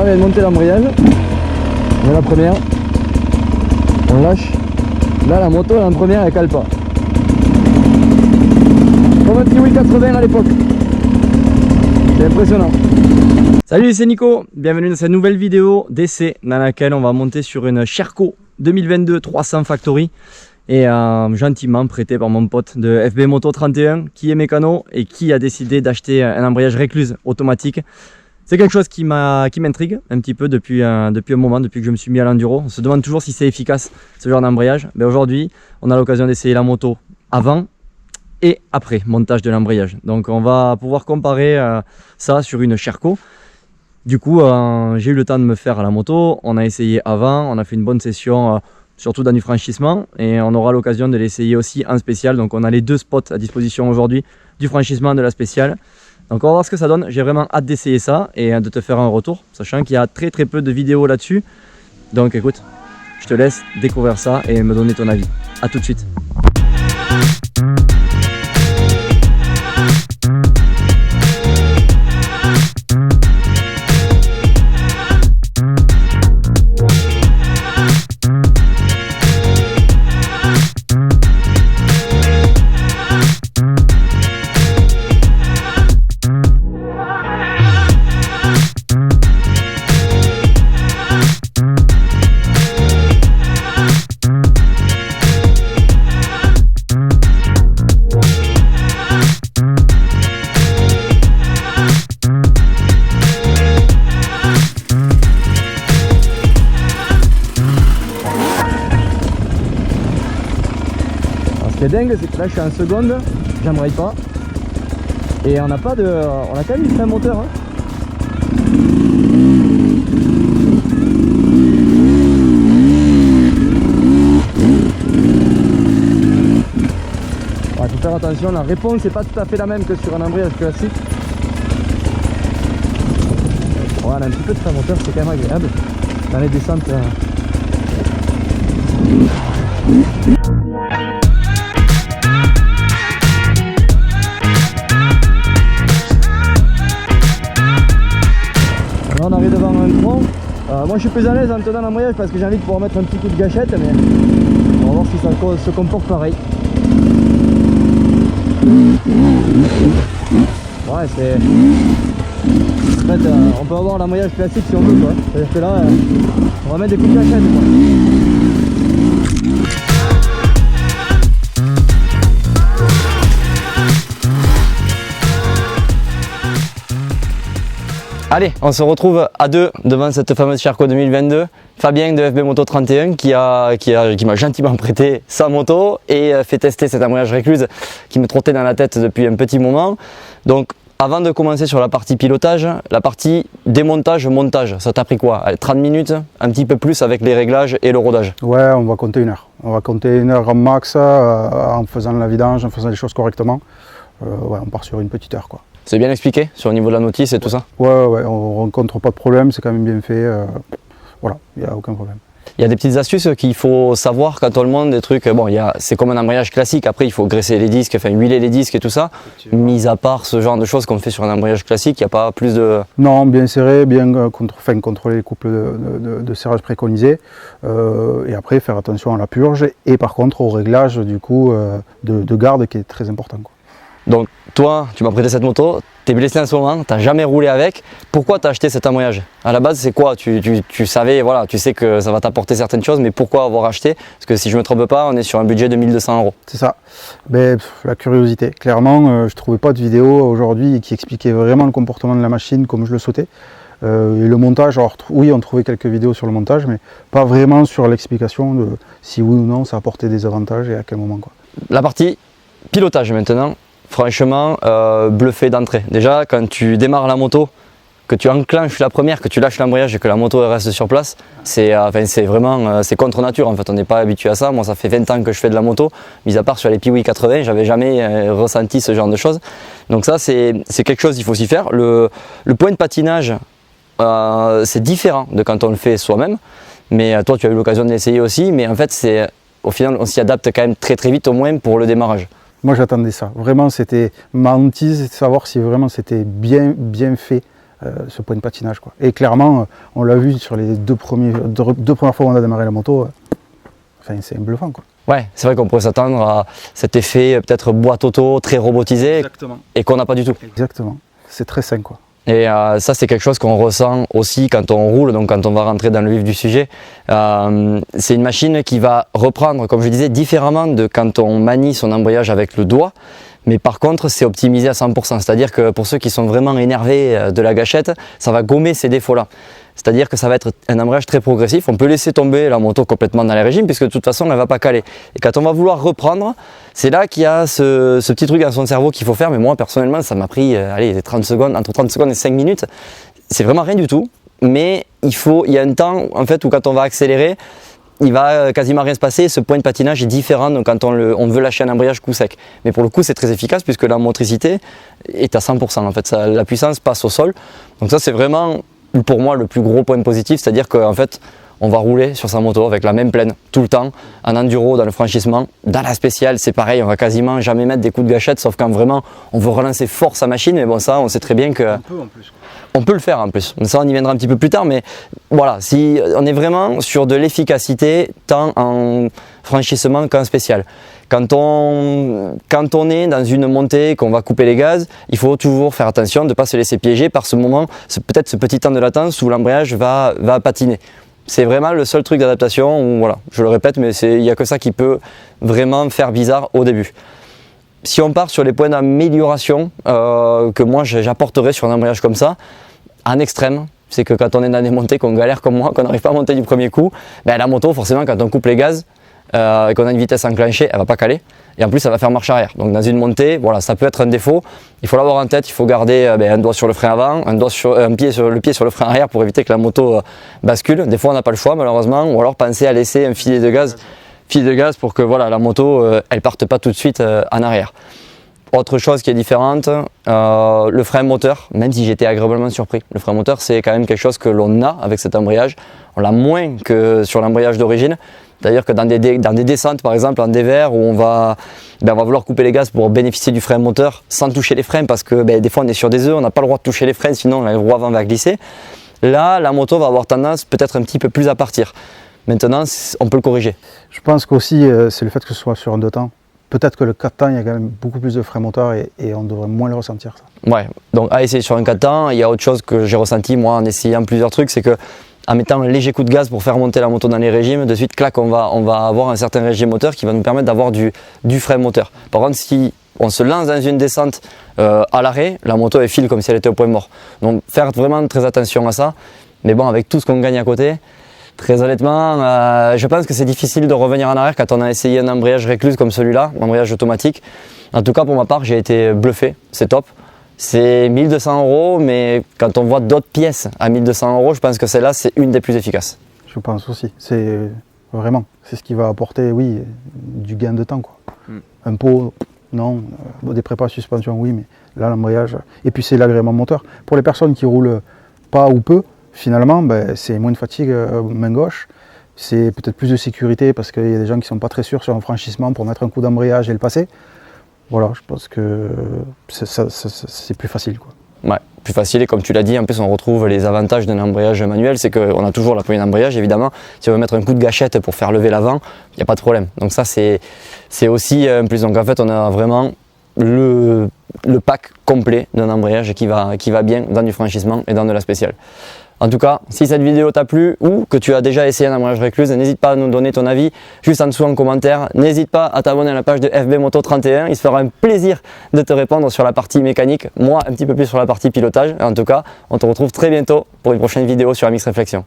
on vient de monter l'embrayage. On met la première. On lâche. Là la moto en première elle cale pas. Comme un Piwi 80 à l'époque. C'est impressionnant. Salut, c'est Nico. Bienvenue dans cette nouvelle vidéo d'essai dans laquelle on va monter sur une Sherco 2022 300 Factory. Et gentiment prêté par mon pote de FB Moto 31 qui est mécano et qui a décidé d'acheter un embrayage récluse automatique. C'est quelque chose qui m'intrigue un petit peu depuis un moment, depuis que je me suis mis à l'enduro. On se demande toujours si c'est efficace ce genre d'embrayage. Mais aujourd'hui, on a l'occasion d'essayer la moto avant et après montage de l'embrayage. Donc on va pouvoir comparer ça sur une Sherco. Du coup, j'ai eu le temps de me faire à la moto. On a essayé avant, on a fait une bonne session. Surtout dans du franchissement, et on aura l'occasion de l'essayer aussi en spécial. Donc on a les deux spots à disposition aujourd'hui, du franchissement, de la spéciale. Donc on va voir ce que ça donne. J'ai vraiment hâte d'essayer ça et de te faire un retour, sachant qu'il y a très peu de vidéos là-dessus. Donc écoute, je te laisse découvrir ça et me donner ton avis. A tout de suite. Ce qui est dingue, c'est que là je suis en seconde, j'embraye pas. Et on n'a pas de. On a quand même un moteur. Hein. Il faut faire attention, la réponse n'est pas tout à fait la même que sur un embrayage classique. Ouais, on a un petit peu de frein moteur, c'est quand même agréable. Dans les descentes. Là on arrive devant un tronc. Moi je suis plus à l'aise en tenant l'embrayage parce que j'ai envie de pouvoir mettre un petit coup de gâchette, mais on va voir si ça se comporte pareil. Ouais, c'est... En fait, on peut avoir l'embrayage classique si on veut, quoi. C'est-à-dire que là, on va mettre des coups de gâchette, quoi. Allez, on se retrouve à deux devant cette fameuse Sherco 2022. Fabien de FB Moto 31 qui m'a gentiment prêté sa moto et fait tester cet embrayage récluse qui me trottait dans la tête depuis un petit moment. Donc avant de commencer sur la partie pilotage, la partie démontage, montage, ça t'a pris quoi? Allez, 30 minutes, un petit peu plus avec les réglages et le rodage? Ouais, on va compter 1 heure. On va compter 1 heure en max en faisant la vidange, en faisant les choses correctement. Ouais, on part sur une petite heure, quoi. C'est bien expliqué sur le niveau de la notice et tout ça? Ouais, on rencontre pas de problème, c'est quand même bien fait. Voilà, il n'y a aucun problème. Il y a des petites astuces qu'il faut savoir quand on le monte, des trucs, bon, c'est comme un embrayage classique, après il faut graisser les disques, enfin huiler les disques et tout ça. Mis à part ce genre de choses qu'on fait sur un embrayage classique, il n'y a pas plus de... Non, bien serré, bien contrôler les couples de serrage préconisés. Et après faire attention à la purge et par contre au réglage du coup de garde qui est très important, quoi. Donc toi, tu m'as prêté cette moto, tu es blessé en ce moment, tu n'as jamais roulé avec. Pourquoi tu as acheté cet embrayage? À la base, c'est quoi? Tu savais, voilà, tu sais que ça va t'apporter certaines choses, mais pourquoi avoir acheté? Parce que si je ne me trompe pas, on est sur un budget de 1 200 €. C'est ça. Ben, la curiosité. Clairement, je ne trouvais pas de vidéo aujourd'hui qui expliquait vraiment le comportement de la machine comme je le souhaitais. Et le montage, alors oui, on trouvait quelques vidéos sur le montage, mais pas vraiment sur l'explication de si oui ou non ça apportait des avantages et à quel moment, quoi. La partie pilotage maintenant. Franchement, bluffé d'entrée. Déjà, quand tu démarres la moto, que tu enclenches la première, que tu lâches l'embrayage et que la moto reste sur place, c'est vraiment contre nature. En fait, on n'est pas habitué à ça. Moi, ça fait 20 ans que je fais de la moto, mis à part sur les Piwi 80, j'avais jamais ressenti ce genre de choses. Donc ça, c'est quelque chose, il faut s'y faire. Le point de patinage, c'est différent de quand on le fait soi-même. Mais toi, tu as eu l'occasion de l'essayer aussi. Mais en fait, au final, on s'y adapte quand même très vite, au moins pour le démarrage. Moi, j'attendais ça. Vraiment, c'était ma hantise de savoir si vraiment c'était bien fait ce point de patinage, quoi. Et clairement, on l'a vu sur les deux premières fois où on a démarré la moto, enfin, c'est bluffant, quoi. Ouais, c'est vrai qu'on pourrait s'attendre à cet effet peut-être boîte auto très robotisé. Exactement. Et qu'on n'a pas du tout. Exactement, c'est très sain, quoi. Et ça, c'est quelque chose qu'on ressent aussi quand on roule, donc quand on va rentrer dans le vif du sujet. C'est une machine qui va reprendre, comme je disais, différemment de quand on manie son embrayage avec le doigt. Mais par contre, c'est optimisé à 100%. C'est-à-dire que pour ceux qui sont vraiment énervés de la gâchette, ça va gommer ces défauts-là. C'est-à-dire que ça va être un embrayage très progressif. On peut laisser tomber la moto complètement dans les régimes puisque de toute façon, elle ne va pas caler. Et quand on va vouloir reprendre, c'est là qu'il y a ce petit truc dans son cerveau qu'il faut faire. Mais moi, personnellement, ça m'a pris allez, 30 secondes, entre 30 secondes et 5 minutes. C'est vraiment rien du tout. Mais il y a un temps en fait, où quand on va accélérer, il va quasiment rien se passer. Ce point de patinage est différent donc quand on veut lâcher un embrayage coup sec. Mais pour le coup, c'est très efficace puisque la motricité est à 100%. En fait, la puissance passe au sol. Donc ça, c'est vraiment pour moi le plus gros point positif, c'est-à-dire qu'en fait, on va rouler sur sa moto avec la même plaine tout le temps, en enduro, dans le franchissement. Dans la spéciale, c'est pareil, on va quasiment jamais mettre des coups de gâchette, sauf quand vraiment on veut relancer fort sa machine. Mais bon, ça, on sait très bien que on peut le faire en plus. Ça, on y viendra un petit peu plus tard, mais voilà, si on est vraiment sur de l'efficacité, tant en franchissement qu'en spécial. Quand on est dans une montée, qu'on va couper les gaz, il faut toujours faire attention de ne pas se laisser piéger par ce moment, peut-être ce petit temps de latence où l'embrayage va patiner. C'est vraiment le seul truc d'adaptation où, voilà, je le répète, mais il n'y a que ça qui peut vraiment faire bizarre au début. Si on part sur les points d'amélioration que moi j'apporterais sur un embrayage comme ça, en extrême, c'est que quand on est dans des montées, qu'on galère comme moi, qu'on n'arrive pas à monter du premier coup, ben la moto, forcément, quand on coupe les gaz et qu'on a une vitesse enclenchée, elle ne va pas caler. Et en plus, ça va faire marche arrière. Donc dans une montée, voilà, ça peut être un défaut. Il faut l'avoir en tête, il faut garder un doigt sur le frein avant, le pied sur le frein arrière pour éviter que la moto bascule. Des fois, on n'a pas le choix, malheureusement. Ou alors penser à laisser un filet de gaz pour que voilà, la moto, elle parte pas tout de suite en arrière. Autre chose qui est différente, le frein moteur, même si j'étais agréablement surpris. Le frein moteur, c'est quand même quelque chose que l'on a avec cet embrayage. On l'a moins que sur l'embrayage d'origine. D'ailleurs que dans des descentes, par exemple, en dévers, où on va vouloir couper les gaz pour bénéficier du frein moteur sans toucher les freins, parce que des fois on est sur des œufs, on n'a pas le droit de toucher les freins, sinon le roue avant va glisser. Là, la moto va avoir tendance peut-être un petit peu plus à partir. Maintenant, on peut le corriger. Je pense qu'aussi, c'est le fait que ce soit sur un 2 temps. Peut-être que le 4 temps, il y a quand même beaucoup plus de frein moteur et on devrait moins le ressentir. Ça. Ouais, donc à essayer sur un 4 temps, il y a autre chose que j'ai ressenti moi en essayant plusieurs trucs, c'est que en mettant un léger coup de gaz pour faire monter la moto dans les régimes, de suite, clac, on va avoir un certain régime moteur qui va nous permettre d'avoir du frein moteur. Par contre, si on se lance dans une descente à l'arrêt, la moto elle file comme si elle était au point mort. Donc faire vraiment très attention à ça. Mais bon, avec tout ce qu'on gagne à côté, très honnêtement, je pense que c'est difficile de revenir en arrière quand on a essayé un embrayage récluse comme celui-là, un embrayage automatique. En tout cas, pour ma part, j'ai été bluffé, c'est top. C'est 1 200 €, mais quand on voit d'autres pièces à 1 200 €, je pense que celle-là, c'est une des plus efficaces. Je pense aussi, c'est vraiment, c'est ce qui va apporter, oui, du gain de temps, quoi. Un pot, non, des prépas suspension, oui, mais là, l'embrayage, et puis c'est l'agrément moteur. Pour les personnes qui roulent pas ou peu, finalement, c'est moins de fatigue main gauche, c'est peut-être plus de sécurité parce qu'il y a des gens qui ne sont pas très sûrs sur un franchissement pour mettre un coup d'embrayage et le passer. Voilà, je pense que c'est plus facile, quoi. Ouais, plus facile et comme tu l'as dit, en plus on retrouve les avantages d'un embrayage manuel, c'est qu'on a toujours la poignée d'embrayage évidemment. Si on veut mettre un coup de gâchette pour faire lever l'avant, il n'y a pas de problème. Donc ça c'est aussi un plus. Donc en fait on a vraiment le pack complet d'un embrayage qui va bien dans du franchissement et dans de la spéciale. En tout cas, si cette vidéo t'a plu ou que tu as déjà essayé un embrayage récluse, n'hésite pas à nous donner ton avis juste en dessous en commentaire. N'hésite pas à t'abonner à la page de FB Moto 31. Il se fera un plaisir de te répondre sur la partie mécanique, moi un petit peu plus sur la partie pilotage. En tout cas, on te retrouve très bientôt pour une prochaine vidéo sur MX Réflexion.